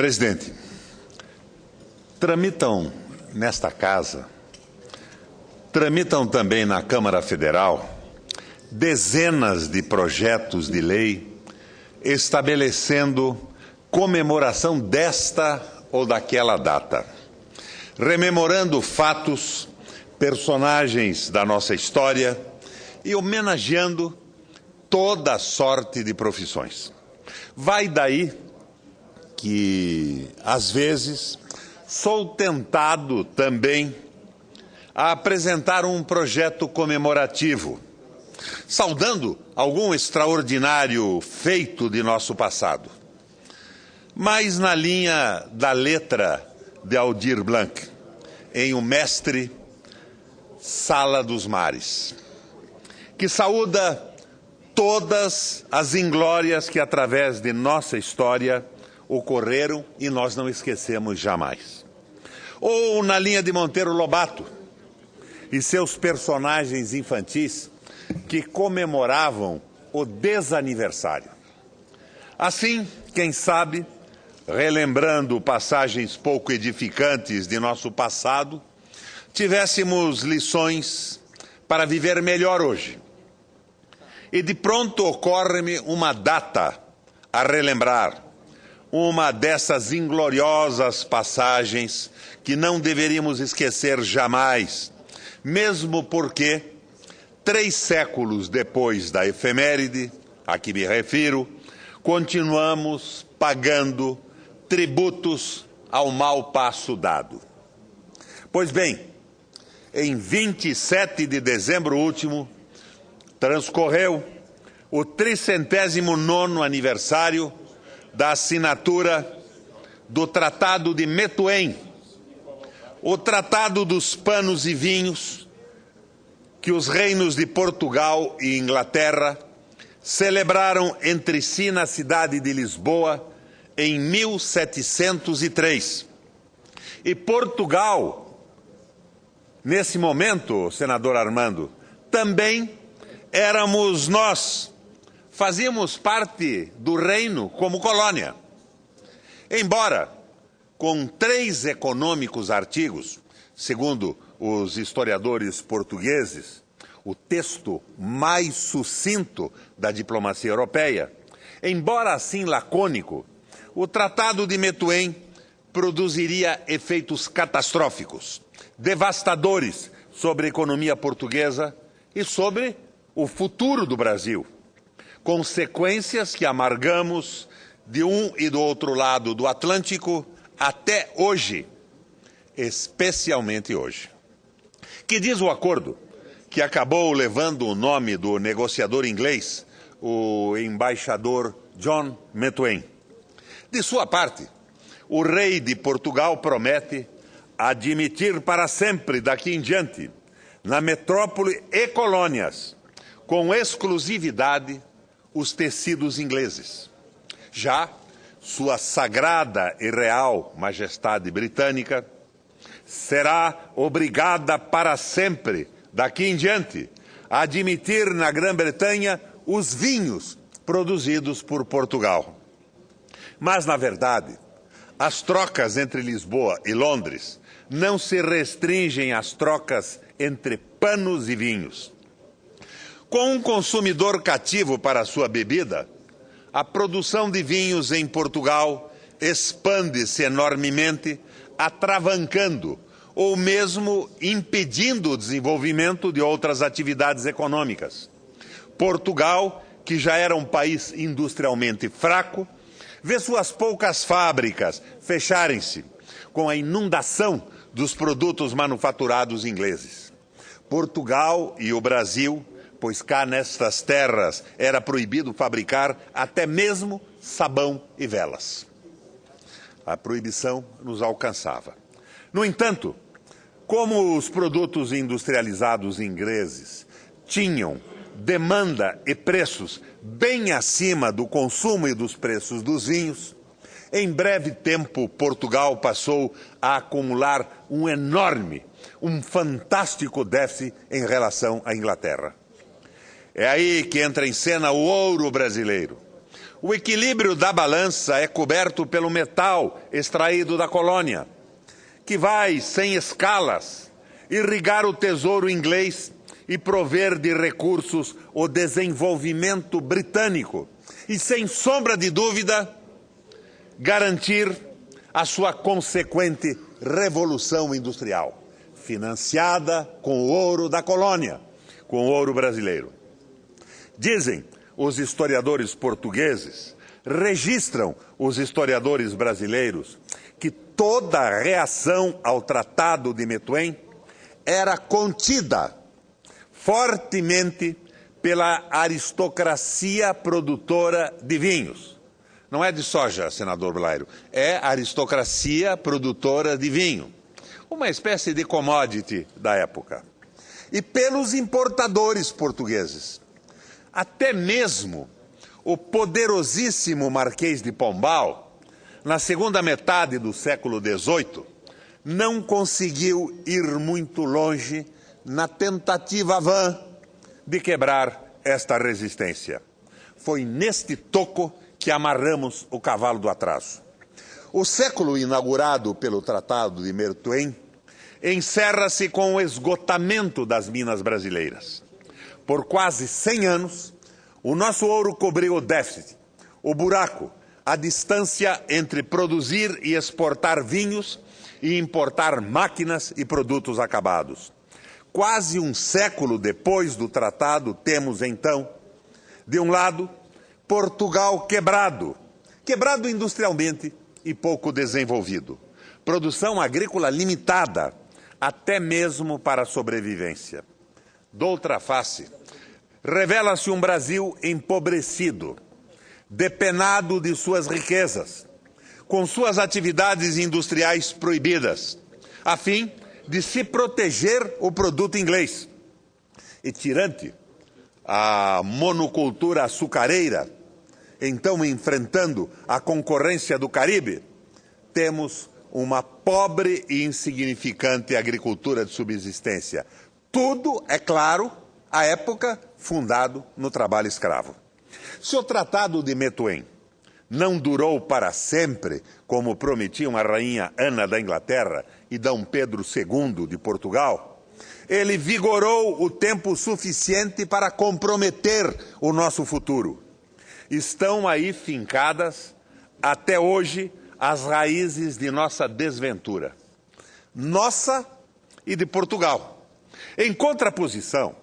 Presidente, tramitam nesta casa, tramitam também na Câmara Federal, dezenas de projetos de lei estabelecendo comemoração desta ou daquela data, rememorando fatos, personagens da nossa história e homenageando toda sorte de profissões. Vai daí que, às vezes, sou tentado também a apresentar um projeto comemorativo, saudando algum extraordinário feito de nosso passado, mas na linha da letra de Aldir Blanc, em O Mestre, Sala dos Mares, que saúda todas as inglórias que, através de nossa história, ocorreram e nós não esquecemos jamais. Ou na linha de Monteiro Lobato e seus personagens infantis que comemoravam o desaniversário. Assim, quem sabe, relembrando passagens pouco edificantes de nosso passado, tivéssemos lições para viver melhor hoje. E de pronto ocorre-me uma data a relembrar, uma dessas ingloriosas passagens que não deveríamos esquecer jamais, mesmo porque, 3 séculos depois da efeméride a que me refiro, continuamos pagando tributos ao mau passo dado. Pois bem, em 27 de dezembro último, transcorreu o 309º aniversário da assinatura do Tratado de Methuen, o Tratado dos Panos e Vinhos, que os reinos de Portugal e Inglaterra celebraram entre si na cidade de Lisboa em 1703. E Portugal, nesse momento, senador Armando, também éramos nós, fazíamos parte do reino como colônia. Embora, com 3 econômicos artigos, segundo os historiadores portugueses, o texto mais sucinto da diplomacia europeia, embora assim lacônico, o Tratado de Methuen produziria efeitos catastróficos, devastadores sobre a economia portuguesa e sobre o futuro do Brasil. Consequências que amargamos de um e do outro lado do Atlântico até hoje, especialmente hoje. Que diz o acordo, que acabou levando o nome do negociador inglês, o embaixador John Methuen. De sua parte, o rei de Portugal promete admitir para sempre, daqui em diante, na metrópole e colônias, com exclusividade, os tecidos ingleses. Já sua sagrada e real majestade britânica será obrigada para sempre, daqui em diante, a admitir na Grã-Bretanha os vinhos produzidos por Portugal. Mas, na verdade, as trocas entre Lisboa e Londres não se restringem às trocas entre panos e vinhos. Com um consumidor cativo para a sua bebida, a produção de vinhos em Portugal expande-se enormemente, atravancando ou mesmo impedindo o desenvolvimento de outras atividades econômicas. Portugal, que já era um país industrialmente fraco, vê suas poucas fábricas fecharem-se com a inundação dos produtos manufaturados ingleses. Portugal e o Brasil, pois cá nestas terras era proibido fabricar até mesmo sabão e velas. A proibição nos alcançava. No entanto, como os produtos industrializados ingleses tinham demanda e preços bem acima do consumo e dos preços dos vinhos, em breve tempo Portugal passou a acumular um fantástico déficit em relação à Inglaterra. É aí que entra em cena o ouro brasileiro, o equilíbrio da balança é coberto pelo metal extraído da colônia, que vai, sem escalas, irrigar o tesouro inglês e prover de recursos o desenvolvimento britânico e, sem sombra de dúvida, garantir a sua consequente revolução industrial, financiada com o ouro da colônia, com o ouro brasileiro. Dizem os historiadores portugueses, registram os historiadores brasileiros, que toda a reação ao Tratado de Methuen era contida fortemente pela aristocracia produtora de vinhos. Não é de soja, senador Blairo, é aristocracia produtora de vinho, uma espécie de commodity da época. E pelos importadores portugueses. Até mesmo o poderosíssimo Marquês de Pombal, na segunda metade do século XVIII, não conseguiu ir muito longe na tentativa vã de quebrar esta resistência. Foi neste toco que amarramos o cavalo do atraso. O século inaugurado pelo Tratado de Methuen encerra-se com o esgotamento das minas brasileiras. Por quase 100 anos, o nosso ouro cobriu o déficit, o buraco, a distância entre produzir e exportar vinhos e importar máquinas e produtos acabados. Quase um século depois do tratado, temos então, de um lado, Portugal quebrado industrialmente e pouco desenvolvido. Produção agrícola limitada, até mesmo para a sobrevivência. Doutra face, revela-se um Brasil empobrecido, depenado de suas riquezas, com suas atividades industriais proibidas, a fim de se proteger o produto inglês. E tirante a monocultura açucareira, então enfrentando a concorrência do Caribe, temos uma pobre e insignificante agricultura de subsistência. Tudo, é claro, à época, fundado no trabalho escravo. Se o Tratado de Methuen não durou para sempre, como prometiam a rainha Ana da Inglaterra e Dom Pedro II de Portugal, ele vigorou o tempo suficiente para comprometer o nosso futuro. Estão aí fincadas, até hoje, as raízes de nossa desventura. Nossa e de Portugal. Em contraposição,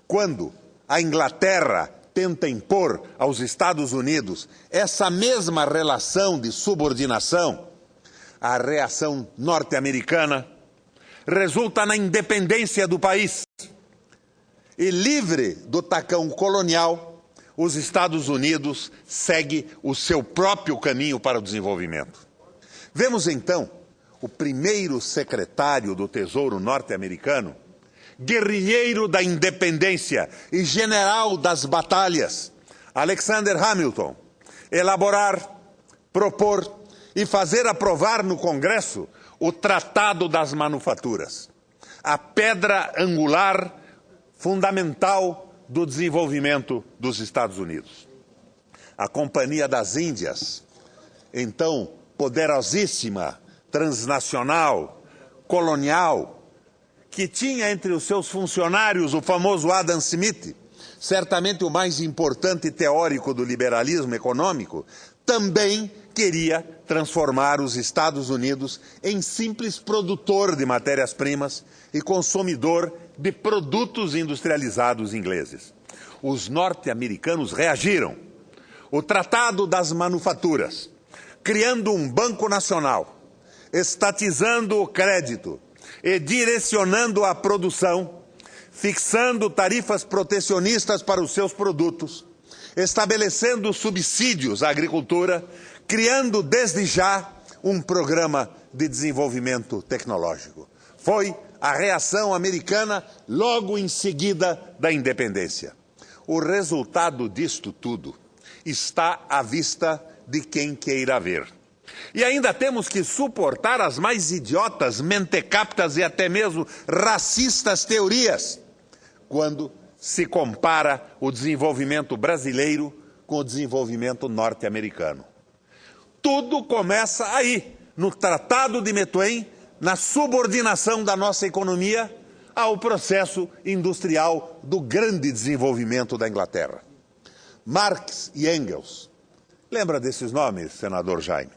quando a Inglaterra tenta impor aos Estados Unidos essa mesma relação de subordinação, a reação norte-americana resulta na independência do país. E livre do tacão colonial, os Estados Unidos seguem o seu próprio caminho para o desenvolvimento. Vemos então o primeiro secretário do Tesouro norte-americano, guerrilheiro da independência e general das batalhas, Alexander Hamilton, elaborar, propor e fazer aprovar no Congresso o Tratado das Manufaturas, a pedra angular fundamental do desenvolvimento dos Estados Unidos. A Companhia das Índias, então poderosíssima, transnacional, colonial, que tinha entre os seus funcionários o famoso Adam Smith, certamente o mais importante teórico do liberalismo econômico, também queria transformar os Estados Unidos em simples produtor de matérias-primas e consumidor de produtos industrializados ingleses. Os norte-americanos reagiram. O Tratado das Manufaturas, criando um banco nacional, estatizando o crédito e direcionando a produção, fixando tarifas protecionistas para os seus produtos, estabelecendo subsídios à agricultura, criando desde já um programa de desenvolvimento tecnológico. Foi a reação americana logo em seguida da independência. O resultado disto tudo está à vista de quem queira ver. E ainda temos que suportar as mais idiotas, mentecaptas e até mesmo racistas teorias, quando se compara o desenvolvimento brasileiro com o desenvolvimento norte-americano. Tudo começa aí, no Tratado de Methuen, na subordinação da nossa economia ao processo industrial do grande desenvolvimento da Inglaterra. Marx e Engels, lembra desses nomes, senador Jaime?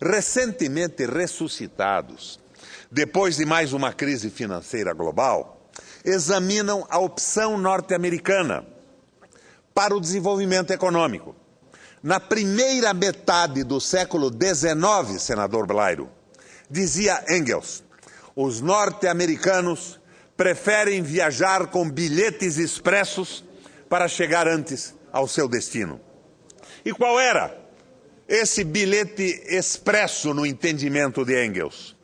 Recentemente ressuscitados, depois de mais uma crise financeira global, examinam a opção norte-americana para o desenvolvimento econômico. Na primeira metade do século XIX, senador Blairo, dizia Engels, os norte-americanos preferem viajar com bilhetes expressos para chegar antes ao seu destino. E qual era esse bilhete expresso no entendimento de Engels?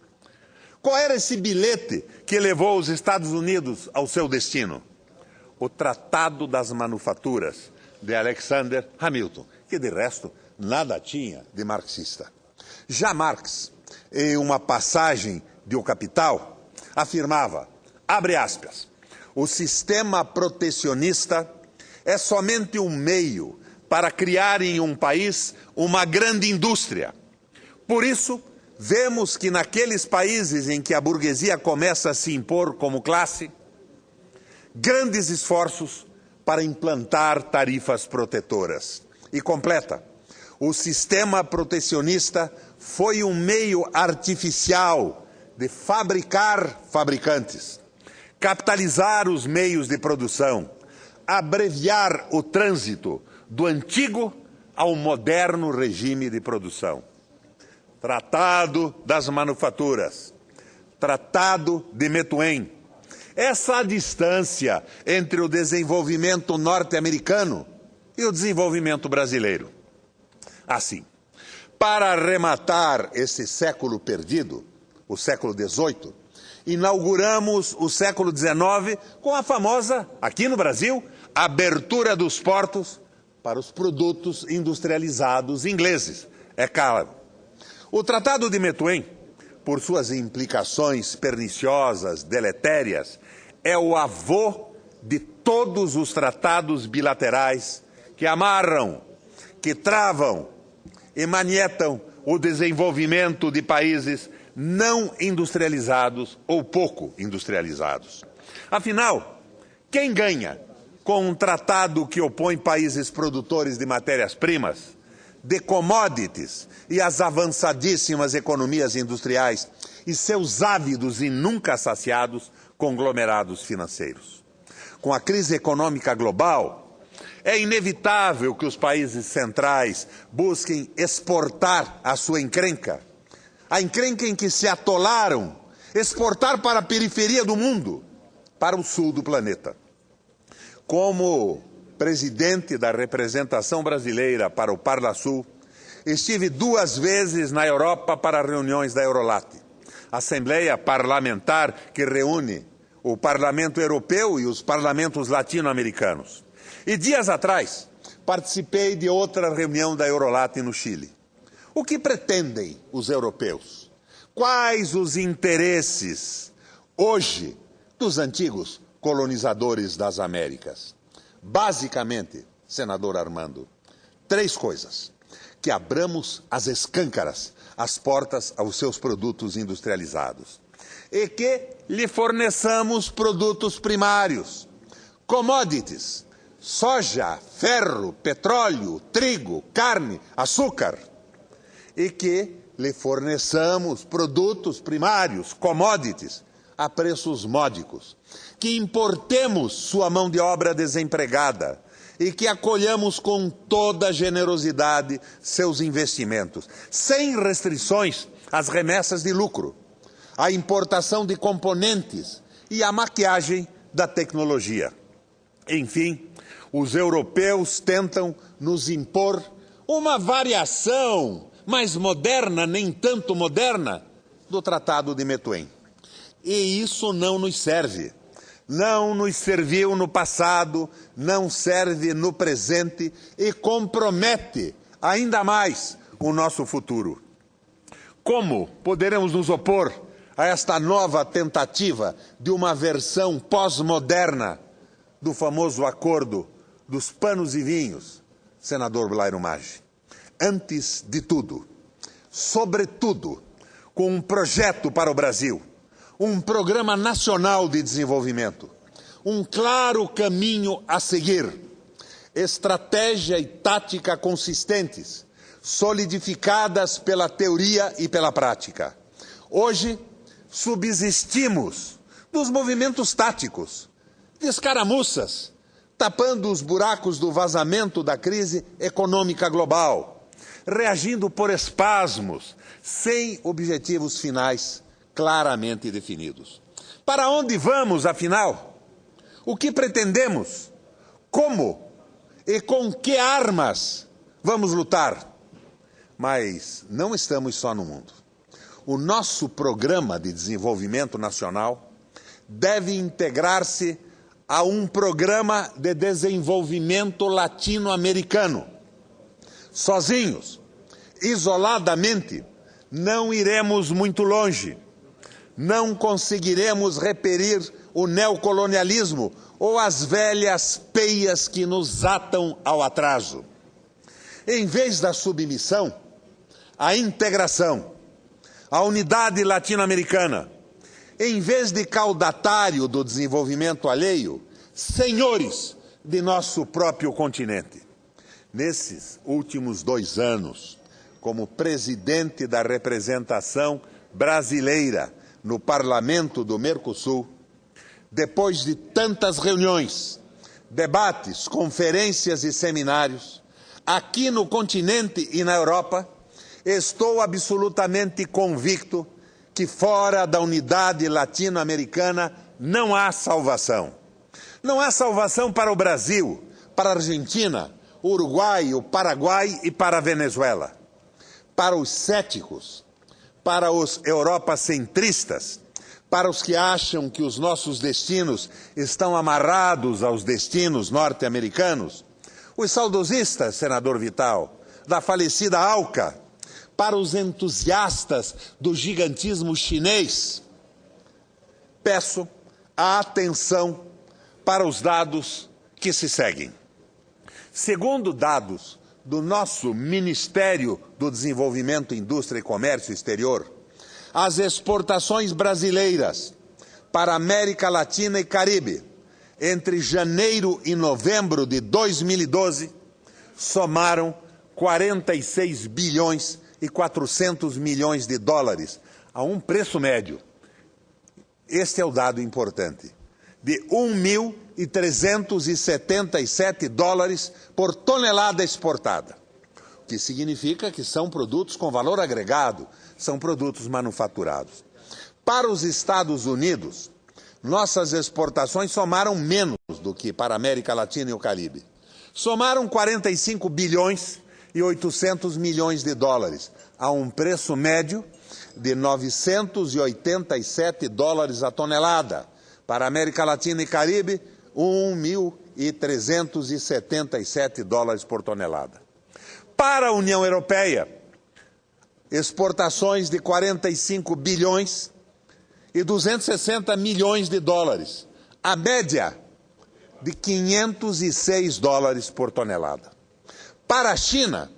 Qual era esse bilhete que levou os Estados Unidos ao seu destino? O Tratado das Manufaturas, de Alexander Hamilton, que de resto nada tinha de marxista. Já Marx, em uma passagem de O Capital, afirmava, abre aspas, o sistema protecionista é somente um meio para criar em um país uma grande indústria. Por isso, vemos que naqueles países em que a burguesia começa a se impor como classe, grandes esforços para implantar tarifas protetoras. E completa, o sistema protecionista foi um meio artificial de fabricar fabricantes, capitalizar os meios de produção, abreviar o trânsito do antigo ao moderno regime de produção. Tratado das Manufaturas, Tratado de Methuen. Essa distância entre o desenvolvimento norte-americano e o desenvolvimento brasileiro. Assim, para arrematar esse século perdido, o século XVIII, inauguramos o século XIX com a famosa, aqui no Brasil, abertura dos portos para os produtos industrializados ingleses. É claro. O Tratado de Methuen, por suas implicações perniciosas, deletérias, é o avô de todos os tratados bilaterais que amarram, que travam e manietam o desenvolvimento de países não industrializados ou pouco industrializados. Afinal, quem ganha com um tratado que opõe países produtores de matérias-primas, de commodities e as avançadíssimas economias industriais e seus ávidos e nunca saciados conglomerados financeiros? Com a crise econômica global, é inevitável que os países centrais busquem exportar a sua encrenca, a encrenca em que se atolaram, exportar para a periferia do mundo, para o sul do planeta. Como presidente da representação brasileira para o Parlasul, estive 2 vezes na Europa para reuniões da Eurolat, Assembleia Parlamentar que reúne o Parlamento Europeu e os parlamentos latino-americanos. E dias atrás, participei de outra reunião da Eurolat no Chile. O que pretendem os europeus? Quais os interesses, hoje, dos antigos colonizadores das Américas? Basicamente, senador Armando, 3 coisas. Que abramos as escâncaras, as portas aos seus produtos industrializados. E que lhe forneçamos produtos primários, commodities, soja, ferro, petróleo, trigo, carne, açúcar. E que lhe forneçamos produtos primários, commodities, a preços módicos. Que importemos sua mão de obra desempregada e que acolhamos com toda generosidade seus investimentos, sem restrições às remessas de lucro, à importação de componentes e à maquiagem da tecnologia. Enfim, os europeus tentam nos impor uma variação mais moderna, nem tanto moderna, do Tratado de Methuen. E isso não nos serve. Não nos serviu no passado, não serve no presente e compromete ainda mais o nosso futuro. Como poderemos nos opor a esta nova tentativa de uma versão pós-moderna do famoso acordo dos panos e vinhos, senador Blairo Maggi, antes de tudo, sobretudo, com um projeto para o Brasil, um programa nacional de desenvolvimento, um claro caminho a seguir, estratégia e tática consistentes, solidificadas pela teoria e pela prática. Hoje, subsistimos dos movimentos táticos, de escaramuças, tapando os buracos do vazamento da crise econômica global, reagindo por espasmos, sem objetivos finais claramente definidos. Para onde vamos, afinal? O que pretendemos? Como e com que armas vamos lutar? Mas não estamos só no mundo. O nosso programa de desenvolvimento nacional deve integrar-se a um programa de desenvolvimento latino-americano. Sozinhos, isoladamente, não iremos muito longe. Não conseguiremos repelir o neocolonialismo ou as velhas peias que nos atam ao atraso. Em vez da submissão, a integração, a unidade latino-americana, em vez de caudatário do desenvolvimento alheio, senhores de nosso próprio continente. Nesses últimos 2 anos, como presidente da representação brasileira no Parlamento do Mercosul, depois de tantas reuniões, debates, conferências e seminários, aqui no continente e na Europa, estou absolutamente convicto que fora da unidade latino-americana não há salvação. Não há salvação para o Brasil, para a Argentina, o Uruguai, o Paraguai e para a Venezuela. Para os céticos, para os europacentristas, para os que acham que os nossos destinos estão amarrados aos destinos norte-americanos, os saudosistas, senador Vital, da falecida ALCA, para os entusiastas do gigantismo chinês, peço a atenção para os dados que se seguem. Segundo dados do nosso Ministério do Desenvolvimento, Indústria e Comércio Exterior, as exportações brasileiras para a América Latina e Caribe, entre janeiro e novembro de 2012, somaram 46 bilhões e 400 milhões de dólares, a um preço médio. Este é o dado importante, de 1.377 dólares por tonelada exportada, o que significa que são produtos com valor agregado, são produtos manufaturados. Para os Estados Unidos, nossas exportações somaram menos do que para a América Latina e o Caribe. Somaram 45 bilhões e 800 milhões de dólares, a um preço médio de 987 dólares a tonelada. Para a América Latina e Caribe, 1.377 dólares por tonelada. Para a União Europeia, exportações de 45 bilhões e 260 milhões de dólares, a média de 506 dólares por tonelada. Para a China,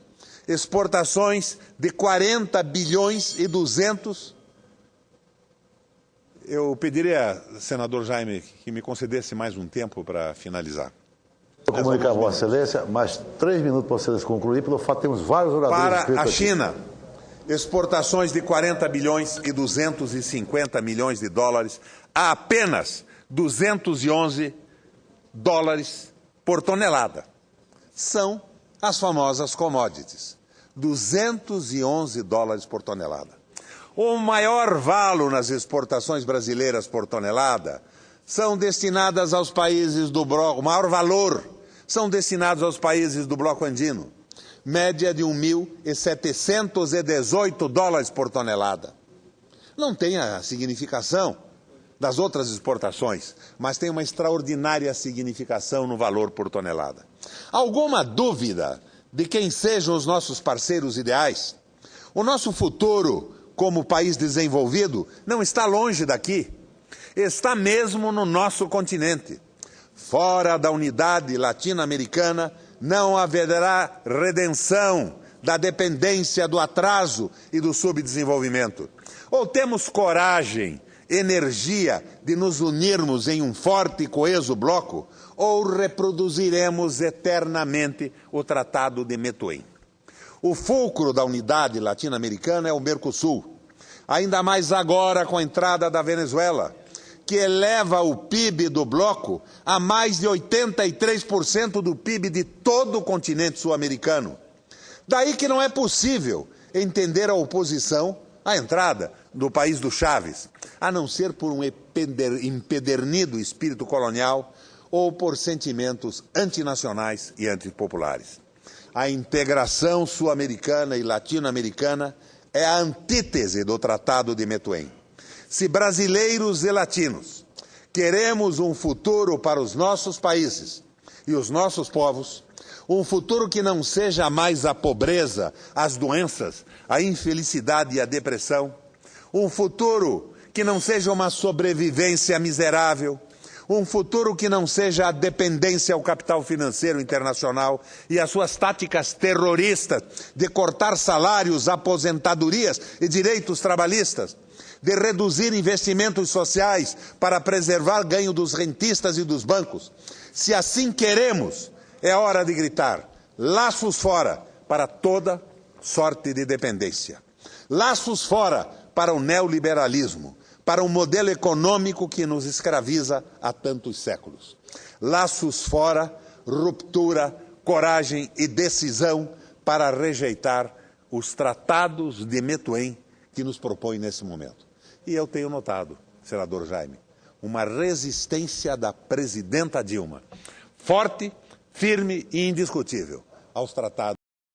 exportações de 40 bilhões e 200. Eu pediria, senador Jaime, que me concedesse mais um tempo para finalizar. Vou comunicar a Vossa Excelência, mais 3 minutos para vocês concluir, pelo fato de termos vários oradores. Para a China, exportações de 40 bilhões e 250 milhões de dólares a apenas 211 dólares por tonelada. São as famosas commodities. 211 dólares por tonelada. O maior valo nas exportações brasileiras por tonelada são destinadas aos países do bloco, o maior valor são destinados aos países do bloco andino, média de 1.718 dólares por tonelada. Não tem a significação das outras exportações, mas tem uma extraordinária significação no valor por tonelada. Alguma dúvida de quem sejam os nossos parceiros ideais? O nosso futuro como país desenvolvido não está longe daqui, está mesmo no nosso continente. Fora da unidade latino-americana, não haverá redenção da dependência, do atraso e do subdesenvolvimento. Ou temos coragem, energia de nos unirmos em um forte e coeso bloco, ou reproduziremos eternamente o Tratado de Methuen. O fulcro da unidade latino-americana é o Mercosul, ainda mais agora com a entrada da Venezuela, que eleva o PIB do bloco a mais de 83% do PIB de todo o continente sul-americano. Daí que não é possível entender a oposição à entrada do país do Chaves, a não ser por um empedernido espírito colonial ou por sentimentos antinacionais e antipopulares. A integração sul-americana e latino-americana é a antítese do Tratado de Methuen. Se brasileiros e latinos queremos um futuro para os nossos países e os nossos povos, um futuro que não seja mais a pobreza, as doenças, a infelicidade e a depressão, um futuro que não seja uma sobrevivência miserável, um futuro que não seja a dependência ao capital financeiro internacional e as suas táticas terroristas de cortar salários, aposentadorias e direitos trabalhistas, de reduzir investimentos sociais para preservar ganho dos rentistas e dos bancos. Se assim queremos, é hora de gritar: laços fora para toda sorte de dependência. Laços fora para o neoliberalismo, para um modelo econômico que nos escraviza há tantos séculos. Laços fora, ruptura, coragem e decisão para rejeitar os tratados de Methuen que nos propõe nesse momento. E eu tenho notado, senador Jaime, uma resistência da presidenta Dilma, forte, firme e indiscutível aos tratados.